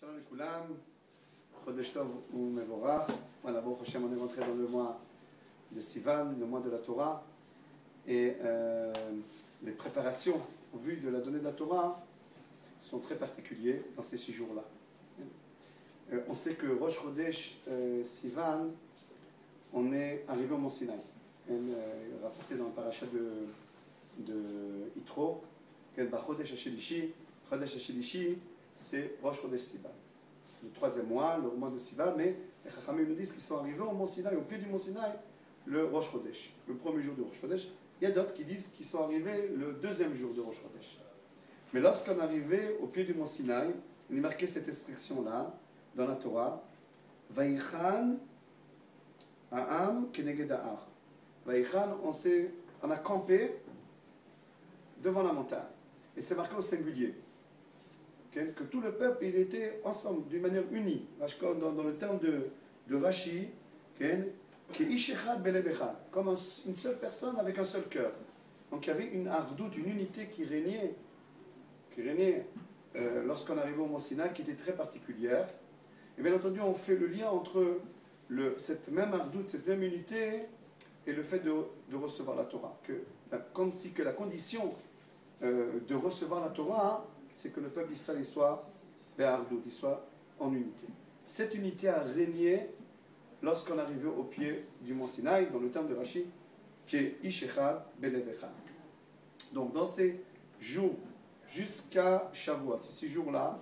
Shalom Lekulam, Chodesh Tov ou Mevorach. Voilà, bon, Hashem, on est rentré dans le mois de Sivan, le mois de la Torah. Et les préparations en vue de la donnée de la Torah sont très particulières dans ces 6 jours-là. On sait que Rosh Chodesh Sivan, on est arrivé au Mont Sinaï. Rapporté dans le parachat de Yitro, Chodesh Hashelishi, Chodesh Hashelishi, c'est Rosh Chodesh Sivan. C'est le 3e mois, le mois de Sivan, mais les Chachamim nous disent qu'ils sont arrivés au Mont Sinaï, au pied du Mont Sinaï, le Rosh Chodesh, le premier jour de Rosh Chodesh. Il y a d'autres qui disent qu'ils sont arrivés le 2e jour de Rosh Chodesh. Mais lorsqu'on est arrivé au pied du Mont Sinaï, il est marqué cette expression-là dans la Torah, Vaïchan Ha'am Keneged Ha'ar. Vaïchan, on a campé devant la montagne. Et c'est marqué au singulier. Que tout le peuple, il était ensemble, d'une manière unie. Dans le terme de Rashi, comme une seule personne avec un seul cœur. Donc il y avait une ardoute, une unité qui régnait lorsqu'on arrivait au Mont Sinaï, qui était très particulière. Et bien entendu, on fait le lien entre cette même ardoute, cette même unité, et le fait de recevoir la Torah. Comme si que la condition de recevoir la Torah, c'est que le peuple d'Israël soit be'ardout, il soit en unité. Cette unité a régné lorsqu'on arrivait au pied du Mont Sinaï, dans le terme de Rashi, qui est Ishechad Belev Echad. Donc dans ces jours jusqu'à Shavuot, ces 6 jours-là,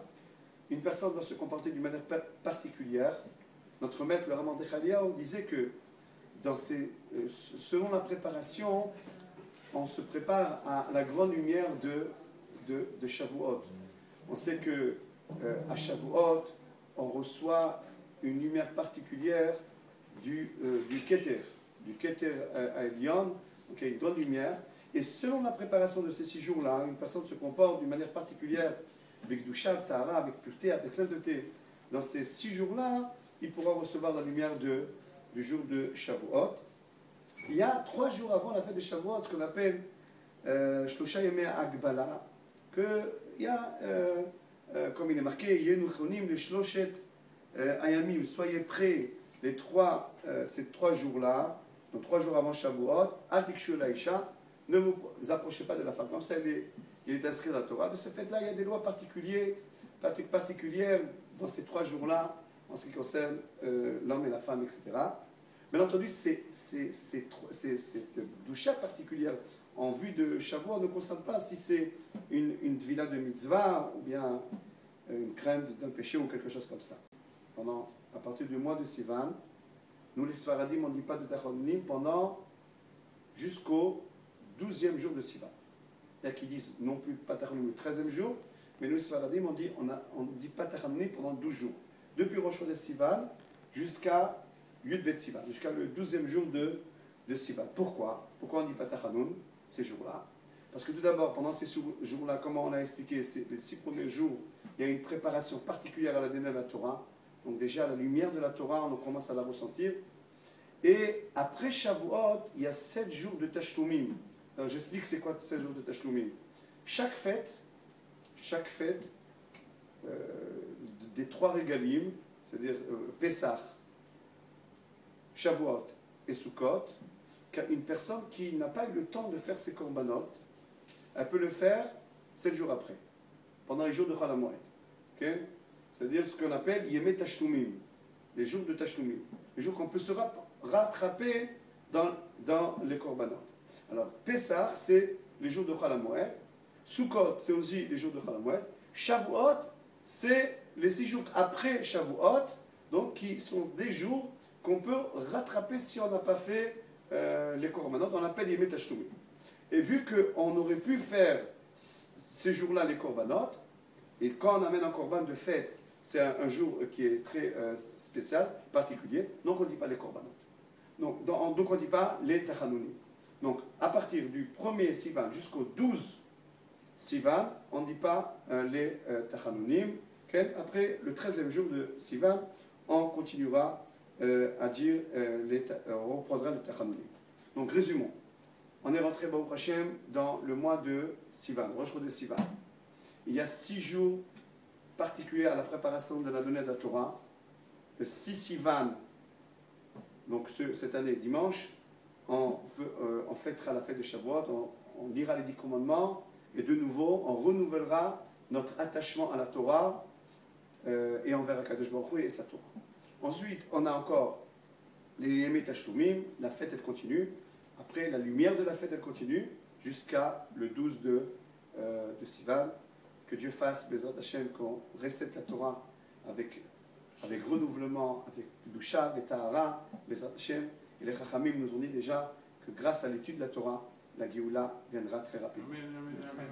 une personne doit se comporter d'une manière particulière. Notre maître, le Raman Dechaliaou, disait que selon la préparation, on se prépare à la grande lumière de Shavuot. On sait que à Shavuot, on reçoit une lumière particulière du Keter à Elion, donc il y a une grande lumière. Et selon la préparation de ces 6 jours-là, une personne se comporte d'une manière particulière, avec Doucha, Tahara, avec pureté, avec sainteté. Dans ces 6 jours-là, il pourra recevoir la lumière du jour de Shavuot. Il y a 3 jours avant la fête de Shavuot, ce qu'on appelle Shlosha Yemei Agbala, qu'il y a, comme il est marqué, Yenuchonim le Shloshet Ayamim, soyez prêts ces 3 jours-là, donc 3 jours avant Shavuot, Al Tikshu Laïcha, ne vous approchez pas de la femme. Comme ça, il est inscrit dans la Torah. De ce fait-là, il y a des lois particulières dans ces 3 jours-là, en ce qui concerne l'homme et la femme, etc. Bien entendu, cette doucha particulière en vue de Shavuot ne concerne pas si c'est une tvila de mitzvah ou bien une crainte d'un péché ou quelque chose comme ça. À partir du mois de Sivan, nous les Sfaradim, on ne dit pas de Tachonim jusqu'au 12e jour de Sivan. Il y a qui disent non plus pas Tachonim le 13e jour, mais nous les Sfaradim, on dit pas Tachonim pendant 12 jours. Depuis Rosh Chodesh Sivan jusqu'à Yud Bet Sivan, jusqu'à le 12e jour de Sivan. Pourquoi on dit pas Tachanun ces jours-là? Parce que tout d'abord, pendant ces jours-là, comme on a expliqué, les 6 premiers jours, il y a une préparation particulière à la donnée de la Torah. Donc déjà, la lumière de la Torah, on commence à la ressentir. Et après Shavuot, il y a 7 jours de Tashlumim. Alors j'explique c'est quoi 7 jours de Tashlumim. Chaque fête des 3 régalim, c'est-à-dire Pessah, Shavuot et Sukkot, une personne qui n'a pas eu le temps de faire ses korbanot, elle peut le faire 7 jours après, pendant les jours de Chol HaMoed. Okay? C'est-à-dire ce qu'on appelle Yemei Tashlumim, les jours de Tashlumim, les jours qu'on peut se rattraper dans les korbanot. Alors, Pessah, c'est les jours de Chol HaMoed, Sukkot, c'est aussi les jours de Chol HaMoed, Shavuot, c'est les 6 jours après Shavuot, donc qui sont des jours qu'on peut rattraper si on n'a pas fait les korbanot, on appelle Yemei Tashlumim. Et vu qu'on aurait pu faire ces jours-là les korbanot, et quand on amène un korban de fête, c'est un jour qui est très spécial, particulier, donc on ne dit pas les korbanot. Donc on ne dit pas les tachanunim. Donc à partir du 1er Sivan jusqu'au 12 Sivan, on ne dit pas les tachanunim. Après le 13e jour de Sivan, on continuera à dire, on reprendra les tachanunim. Donc résumons. On est rentré, Baruch Hashem, dans le mois de Sivan, Rosh Chodesh Sivan. Il y a 6 jours particulier à la préparation de la donnée de la Torah. Le 6 Sivan, donc cette année, dimanche, on fêtera la fête de Shavuot, on lira les 10 commandements, et de nouveau, on renouvellera notre attachement à la Torah et envers Akadosh Baruch Hu et sa Torah. Ensuite, on a encore les Yemei Tashlumin, la fête elle continue. Après, la lumière de la fête elle continue jusqu'à le 12 de Sivan. Que Dieu fasse, Bezrat Hashem, qu'on récite la Torah avec renouvellement, avec Doucha, et Tahara, Bezrat Hashem. Et les Chachamim nous ont dit déjà que grâce à l'étude de la Torah, la Géoula viendra très rapidement. Amen, amen, amen.